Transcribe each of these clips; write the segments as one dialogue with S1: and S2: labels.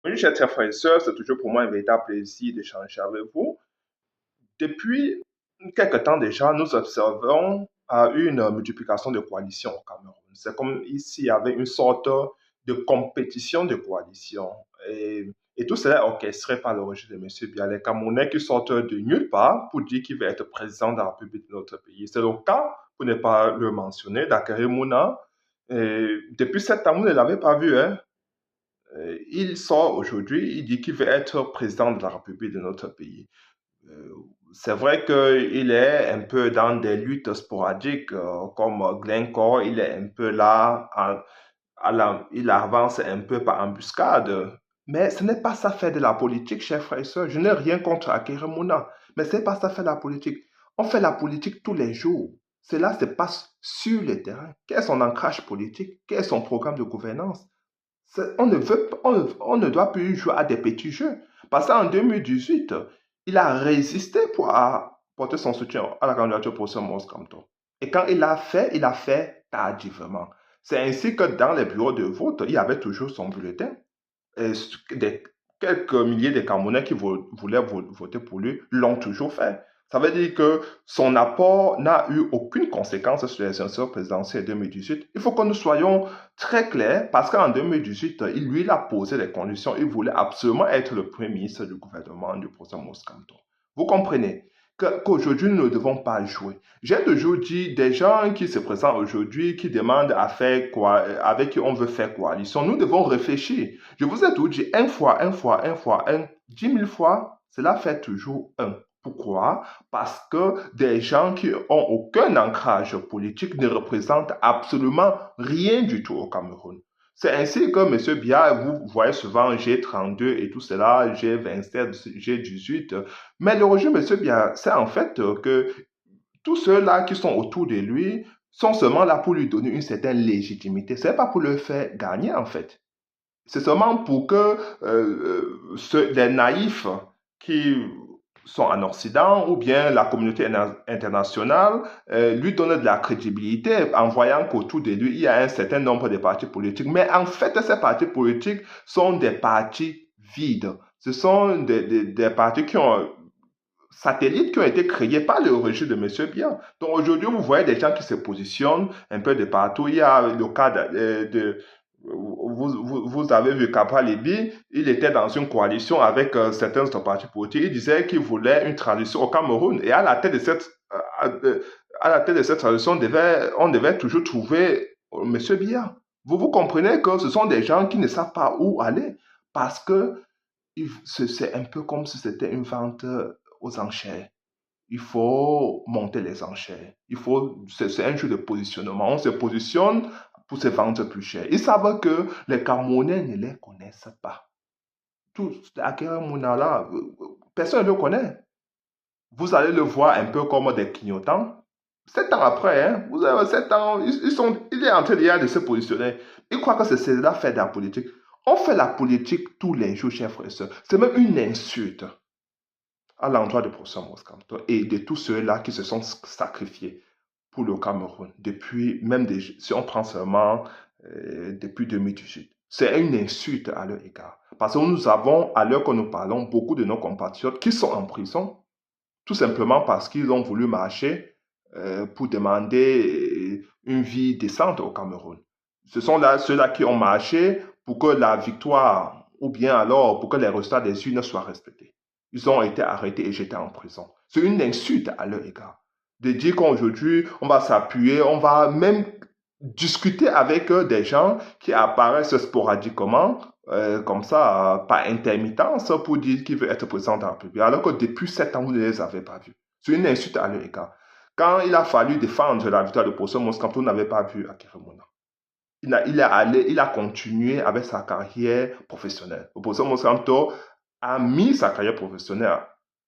S1: Oui, chers frères et sœurs, c'est toujours pour moi un véritable plaisir d'échanger avec vous. Depuis quelque temps déjà, nous observons une multiplication de coalitions au Cameroun. C'est comme ici, il y avait une sorte de compétition de coalitions. Et tout cela est orchestré par le régime de M. Biya, les Camerounais qui sortent de nulle part pour dire qu'il va être président de la République de notre pays. C'est le cas, pour ne pas le mentionner, d'Akere Mouna. Depuis 7 ans, vous ne l'avez pas vu, hein? Il sort aujourd'hui, il dit qu'il veut être président de la République de notre pays. Euh, c'est vrai qu'il est un peu dans des luttes sporadiques, comme Glencore, il est un peu là, il avance un peu par embuscade. Mais ce n'est pas ça faire de la politique, chers frères et sœurs. Je n'ai rien contre Akeremouna, mais ce n'est pas ça faire de la politique. On fait la politique tous les jours. Cela se passe sur le terrain. Quel est son ancrage politique? Quel est son programme de gouvernance? On ne doit plus jouer à des petits jeux. Parce qu'en 2018, il a résisté pour apporter son soutien à la candidature pour ce Mos Canton. Et quand il a fait tardivement. C'est ainsi que dans les bureaux de vote, il y avait toujours son bulletin. Et quelques milliers de Camerounais qui voulaient voter pour lui l'ont toujours fait. Ça veut dire que son apport n'a eu aucune conséquence sur les élections présidentielles 2018. Il faut que nous soyons très clairs parce qu'en 2018, il a posé les conditions. Il voulait absolument être le premier ministre du gouvernement du président Moscanto. Vous comprenez qu'aujourd'hui, nous ne devons pas jouer. J'ai toujours dit, des gens qui se présentent aujourd'hui, qui demandent à faire quoi, avec qui on veut faire coalition, nous devons réfléchir. Je vous ai tout dit, un, 10 000 fois, cela fait toujours un. Pourquoi? Parce que des gens qui ont aucun ancrage politique ne représentent absolument rien du tout au Cameroun. C'est ainsi que M. Biya, vous voyez souvent G32 et tout cela, G27, G18. Mais le régime de M. Biya, c'est en fait que tous ceux-là qui sont autour de lui sont seulement là pour lui donner une certaine légitimité. Ce n'est pas pour le faire gagner, en fait. C'est seulement pour que les naïfs qui sont en Occident ou bien la communauté internationale lui donnent de la crédibilité en voyant qu'autour de lui, il y a un certain nombre de partis politiques. Mais en fait, ces partis politiques sont des partis vides. Ce sont des partis qui ont satellites qui ont été créés par le régime de M. Biya. Donc aujourd'hui, vous voyez des gens qui se positionnent un peu de partout. Il y a le cas vous avez vu qu'Abra Libi, il était dans une coalition avec certains autres partis politiques. Il disait qu'il voulait une transition au Cameroun. Et à la tête de cette transition, on devait toujours trouver M. Biya. Vous comprenez que ce sont des gens qui ne savent pas où aller parce que c'est un peu comme si c'était une vente aux enchères. Il faut monter les enchères. C'est un jeu de positionnement. On se positionne pour se vendre plus cher. Ils savent que les Camerounais ne les connaissent pas. Tout Akere Mounala, personne ne le connaît. Vous allez le voir un peu comme des clignotants. 7 ans après, hein, vous avez 7 ans, il est en train de se positionner. Il croit que c'est cela fait de la politique. On fait la politique tous les jours, chers frères et sœurs. C'est même une insulte à l'endroit de professeur Moscato et de tous ceux-là qui se sont sacrifiés pour le Cameroun depuis, même si on prend seulement depuis 2018. C'est une insulte à leur égard. Parce que nous avons, à l'heure que nous parlons, beaucoup de nos compatriotes qui sont en prison, tout simplement parce qu'ils ont voulu marcher pour demander une vie décente au Cameroun. Ce sont là ceux-là qui ont marché pour que la victoire, ou bien alors pour que les résultats des urnes soient respectés. Ils ont été arrêtés et jetés en prison. C'est une insulte à leur égard. De dire qu'aujourd'hui, on va s'appuyer, on va même discuter avec des gens qui apparaissent sporadiquement, comme ça, par intermittence, pour dire qu'il veut être président de la République, alors que depuis 7 ans, vous ne les avez pas vus. C'est une insulte à leur égard. Quand il a fallu défendre la victoire de professeur Moscato, on n'avait pas vu Akeremouna. Il a continué avec sa carrière professionnelle. Le professeur Moscato a mis sa carrière professionnelle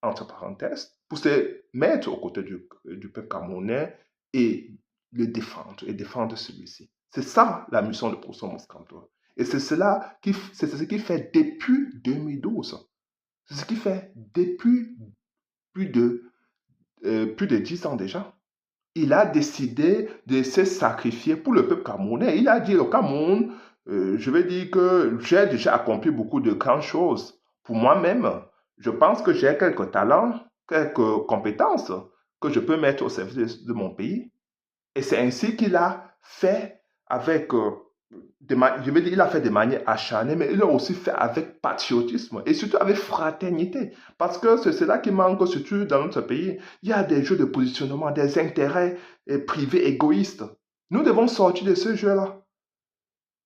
S1: entre parenthèses pour se mettre aux côtés du peuple camerounais et et défendre celui-ci. C'est ça la mission de professeur Moscato. Et c'est ce qui fait depuis 2012. C'est ce qui fait depuis plus de, plus de 10 ans déjà. Il a décidé de se sacrifier pour le peuple camerounais. Il a dit, le Cameroun, je vais dire que j'ai déjà accompli beaucoup de grandes choses pour moi-même. Je pense que j'ai quelques talents, quelques compétences que je peux mettre au service de mon pays. Et c'est ainsi qu'il a fait avec, je vais dire, il a fait de manière acharnée, mais il a aussi fait avec patriotisme et surtout avec fraternité. Parce que c'est cela qui manque surtout dans notre pays. Il y a des jeux de positionnement, des intérêts privés égoïstes. Nous devons sortir de ce jeu-là.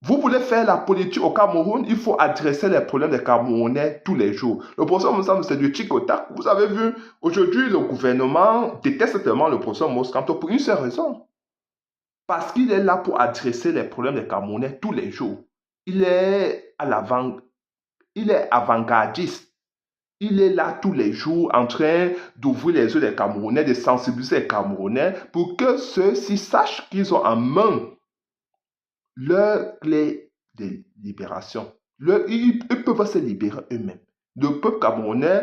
S1: Vous voulez faire la politique au Cameroun, il faut adresser les problèmes des Camerounais tous les jours. Le professeur Moussam, c'est du tic au tac. Vous avez vu, aujourd'hui, le gouvernement déteste tellement le professeur Moscanto pour une seule raison. Parce qu'il est là pour adresser les problèmes des Camerounais tous les jours. Il est à l'avant, il est avant-gardiste. Il est là tous les jours en train d'ouvrir les yeux des Camerounais, de sensibiliser les Camerounais pour que ceux-ci sachent qu'ils ont en main leur clé de libération. Ils peuvent se libérer eux-mêmes. Le peuple camerounais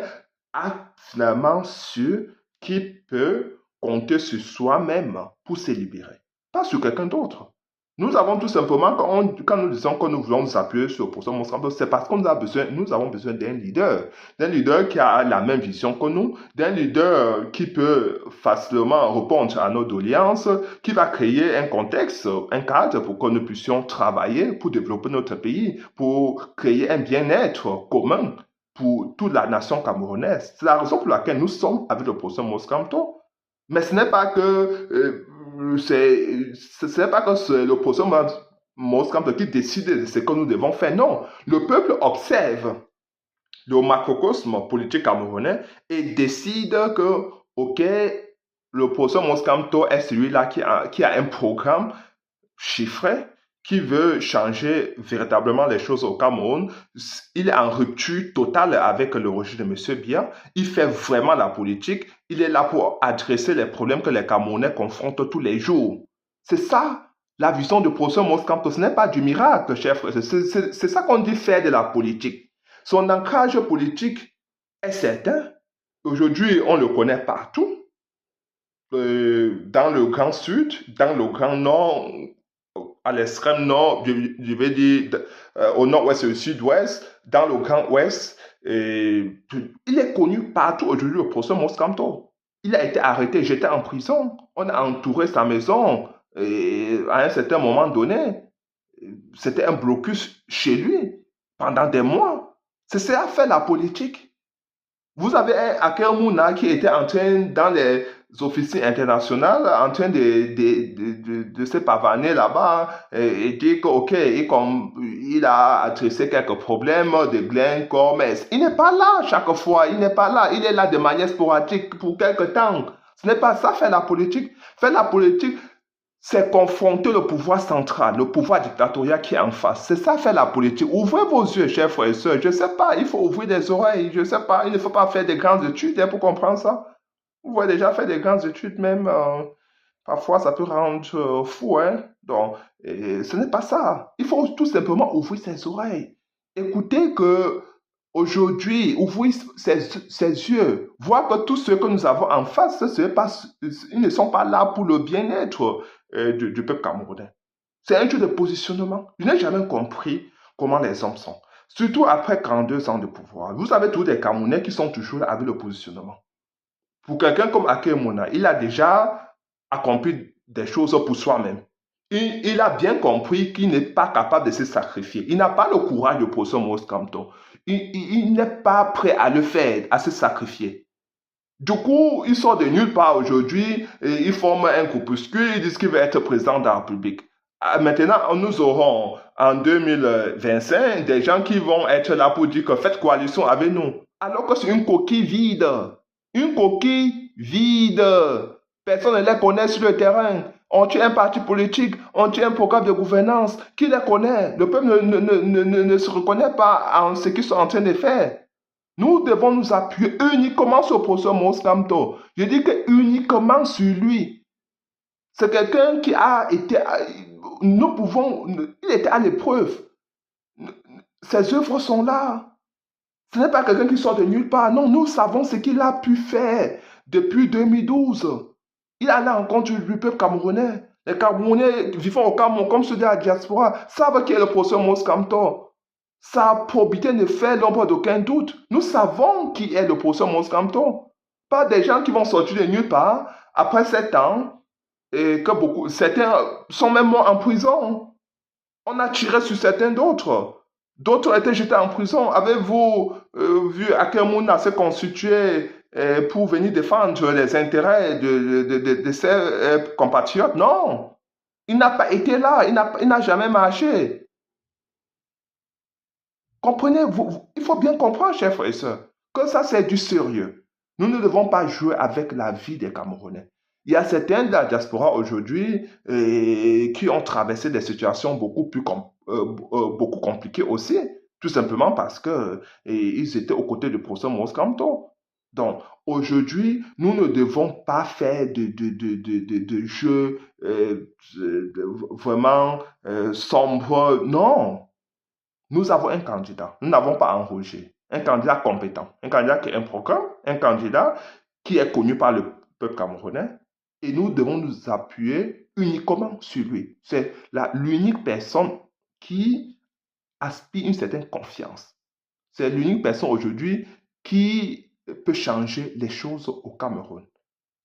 S1: a finalement su qu'il peut compter sur soi-même pour se libérer, pas sur quelqu'un d'autre. Nous avons tout simplement, quand nous disons que nous voulons nous appuyer sur le professeur Moscato, c'est parce qu'on a besoin, nous avons besoin d'un leader qui a la même vision que nous, d'un leader qui peut facilement répondre à nos doléances, qui va créer un contexte, un cadre pour que nous puissions travailler pour développer notre pays, pour créer un bien-être commun pour toute la nation camerounaise. C'est la raison pour laquelle nous sommes avec le professeur Moscato. Mais ce n'est pas que ce n'est pas que c'est le professeur Moscato qui décide de ce que nous devons faire. Non, le peuple observe le macrocosme politique camerounais et décide que, OK, le professeur Moscato est celui-là qui a un programme chiffré, qui veut changer véritablement les choses au Cameroun. Il est en rupture totale avec le régime de M. Biya. Il fait vraiment la politique. Il est là pour adresser les problèmes que les Camerounais confrontent tous les jours. C'est ça, la vision du professeur Moscato. Ce n'est pas du miracle, chef. C'est ça qu'on dit faire de la politique. Son ancrage politique est certain. Aujourd'hui, on le connaît partout. Dans le Grand Sud, dans le Grand Nord, à l'extrême nord, je vais dire au nord-ouest et au sud-ouest, dans le Grand Ouest. Et il est connu partout aujourd'hui, le professeur Moscato. Il a été arrêté, jeté en prison. On a entouré sa maison. Et à un certain moment donné, c'était un blocus chez lui pendant des mois. C'est ça a fait la politique. Vous avez un Akemouna qui était en train, dans les officines internationales, en train de se pavaner là-bas et dire que, OK, il a adressé quelques problèmes de Glen Commerce. Il n'est pas là chaque fois, il n'est pas là. Il est là de manière sporadique pour quelques temps. Ce n'est pas ça, faire la politique. Faire la politique, c'est confronter le pouvoir central, le pouvoir dictatorial qui est en face. C'est ça, faire la politique. Ouvrez vos yeux, chers frères et sœurs. Je ne sais pas, il faut ouvrir des oreilles. Je ne sais pas, il ne faut pas faire des grandes études pour comprendre ça. Vous voyez déjà faire des grandes études, même, parfois, ça peut rendre fou, hein. Donc, ce n'est pas ça. Il faut tout simplement ouvrir ses oreilles. Écoutez que aujourd'hui, ouvrir ses yeux, voir que tous ceux que nous avons en face, ils ne sont pas là pour le bien-être du peuple camerounais. C'est un jeu de positionnement. Je n'ai jamais compris comment les hommes sont. Surtout après 42 ans de pouvoir. Vous avez tous des Camerounais qui sont toujours là avec le positionnement. Pour quelqu'un comme Akemouna, il a déjà accompli des choses pour soi-même. Il a bien compris qu'il n'est pas capable de se sacrifier. Il n'a pas le courage de poser Moscato. Il n'est pas prêt à le faire, à se sacrifier. Du coup, il sort de nulle part aujourd'hui et il forme un groupuscule, il dit qu'il veut être président de la République. Maintenant, nous aurons en 2025 des gens qui vont être là pour dire que faites coalition avec nous. Alors que c'est une coquille vide. Une coquille vide. Personne ne les connaît sur le terrain. On tient un parti politique, on tient un programme de gouvernance. Qui les connaît? Le peuple ne se reconnaît pas en ce qu'ils sont en train de faire. Nous devons nous appuyer uniquement sur le professeur Moscato. Je dis que uniquement sur lui. C'est quelqu'un qui a été... Il était à l'épreuve. Ses œuvres sont là. Ce n'est pas quelqu'un qui sort de nulle part. Non, nous savons ce qu'il a pu faire depuis 2012. Il a la rencontre du peuple camerounais. Les Camerounais vivant au Cameroun, comme ceux de la diaspora, savent qui est le professeur Mose Kamto. Sa probité ne fait l'ombre d'aucun doute. Nous savons qui est le professeur Mose Kamto. Pas des gens qui vont sortir de nulle part après 7 ans et que certains sont même morts en prison. On a tiré sur certains d'autres. D'autres ont été jetés en prison. Avez-vous vu à quel moment s'est constitué pour venir défendre les intérêts de ses compatriotes? Non. Il n'a pas été là. Il n'a jamais marché. Comprenez, il faut bien comprendre, chers frères et sœurs, que ça, c'est du sérieux. Nous ne devons pas jouer avec la vie des Camerounais. Il y a certains de la diaspora aujourd'hui qui ont traversé des situations beaucoup compliquées aussi, tout simplement parce que ils étaient aux côtés du professeur Mose Kamto. Donc, aujourd'hui, nous ne devons pas faire de jeux vraiment sombres. Non, nous avons un candidat. Nous n'avons pas un Roger. Un candidat compétent. Un candidat qui a un programme. Un candidat qui est connu par le peuple camerounais. Et nous devons nous appuyer uniquement sur lui. C'est l'unique personne qui aspire une certaine confiance. C'est l'unique personne aujourd'hui qui peut changer les choses au Cameroun.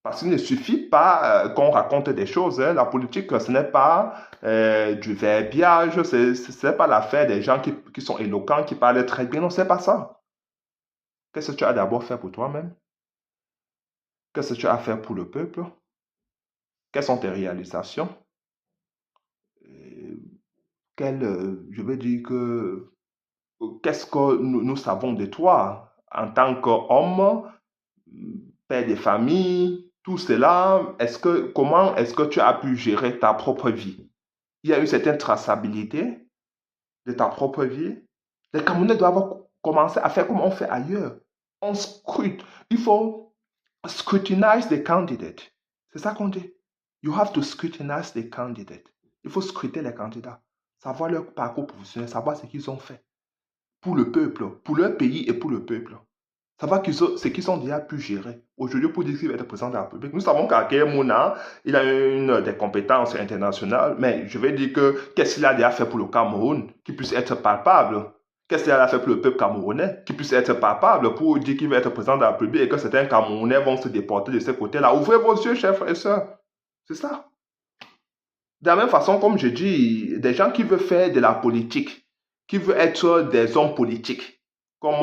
S1: Parce qu'il ne suffit pas qu'on raconte des choses. Hein. La politique, ce n'est pas du verbiage, ce n'est pas l'affaire des gens qui sont éloquents, qui parlent très bien. Non, ce n'est pas ça. Qu'est-ce que tu as d'abord fait pour toi-même? Qu'est-ce que tu as fait pour le peuple? Quelles sont tes réalisations? Euh, je veux dire que qu'est-ce que nous savons de toi en tant qu'homme, père de famille, tout cela, comment est-ce que tu as pu gérer ta propre vie? Il y a une certaine traçabilité de ta propre vie. Les Camerounais doivent commencer à faire comme on fait ailleurs. On scrute. Il faut scrutinize the candidate. C'est ça qu'on dit. You have to scrutinize the candidate. Il faut scruter les candidats, savoir leur parcours professionnel, savoir ce qu'ils ont fait pour le peuple, pour leur pays et pour le peuple. Savoir ce qu'ils ont déjà pu gérer. Aujourd'hui, pour dire qu'il va être président de la République, nous savons qu'Akeye Mouna, il a des compétences internationales, mais je vais dire que qu'est-ce qu'il a déjà fait pour le Cameroun qui puisse être palpable? Qu'est-ce qu'il a fait pour le peuple camerounais qui puisse être palpable pour dire qu'il va être président de la République et que certains Camerounais vont se déporter de ce côté-là? Ouvrez vos yeux, chers frères et sœurs. C'est ça. De la même façon, comme je dis, des gens qui veulent faire de la politique, qui veulent être des hommes politiques, comme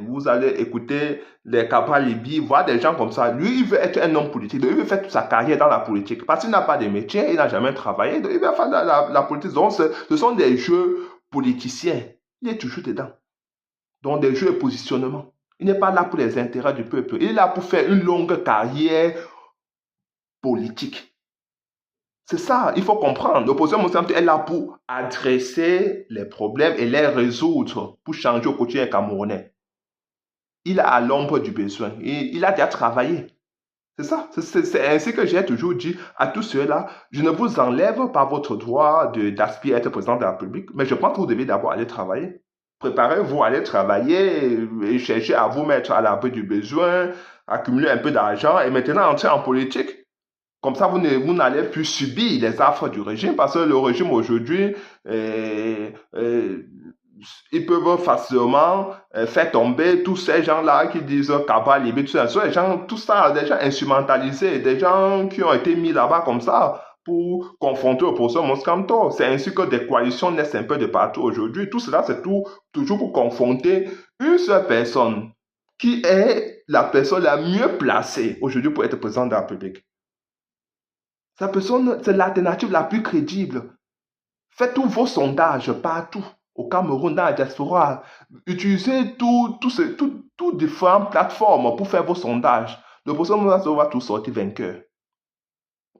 S1: vous allez écouter les Cabral Libi, voir des gens comme ça. Lui, il veut être un homme politique, donc il veut faire toute sa carrière dans la politique, parce qu'il n'a pas de métier, il n'a jamais travaillé, donc il veut faire la politique. Donc, ce sont des jeux politiciens. Il est toujours dedans. Donc, des jeux de positionnement. Il n'est pas là pour les intérêts du peuple. Il est là pour faire une longue carrière politique. C'est ça, il faut comprendre. L'opposition muslim est là pour adresser les problèmes et les résoudre, pour changer au quotidien camerounais. Il a à l'ombre du besoin. Il a déjà travaillé. C'est ça. C'est ainsi que j'ai toujours dit à tous ceux-là, je ne vous enlève pas votre droit d'aspirer à être président de la République, mais je pense que vous devez d'abord aller travailler. Préparez-vous à aller travailler et chercher à vous mettre à l'abri du besoin, accumuler un peu d'argent et maintenant entrer en politique. Comme ça, vous n'allez plus subir les affres du régime parce que le régime aujourd'hui, ils peuvent facilement faire tomber tous ces gens-là qui disent Cabral, Libye, tout ça. Tout ça, des gens instrumentalisés, des gens qui ont été mis là-bas comme ça pour confronter le professeur Mose Kamto. C'est ainsi que des coalitions naissent un peu de partout aujourd'hui. Tout cela, c'est toujours pour confronter une seule personne qui est la personne la mieux placée aujourd'hui pour être président de la République. Sa personne, c'est l'alternative la plus crédible. Faites tous vos sondages partout, au Cameroun, dans la diaspora. Utilisez toutes différentes plateformes pour faire vos sondages. Le professeur Moussa va tout sortir vainqueur.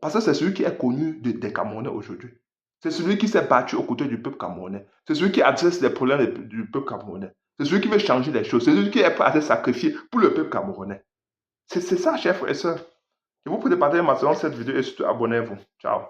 S1: Parce que c'est celui qui est connu des Camerounais aujourd'hui. C'est celui qui s'est battu aux côtés du peuple camerounais. C'est celui qui adresse les problèmes du peuple camerounais. C'est celui qui veut changer les choses. C'est celui qui est prêt à se sacrifier pour le peuple camerounais. C'est ça, chers frères et sœurs. Et vous pouvez partager maintenant cette vidéo et surtout abonnez-vous. Ciao.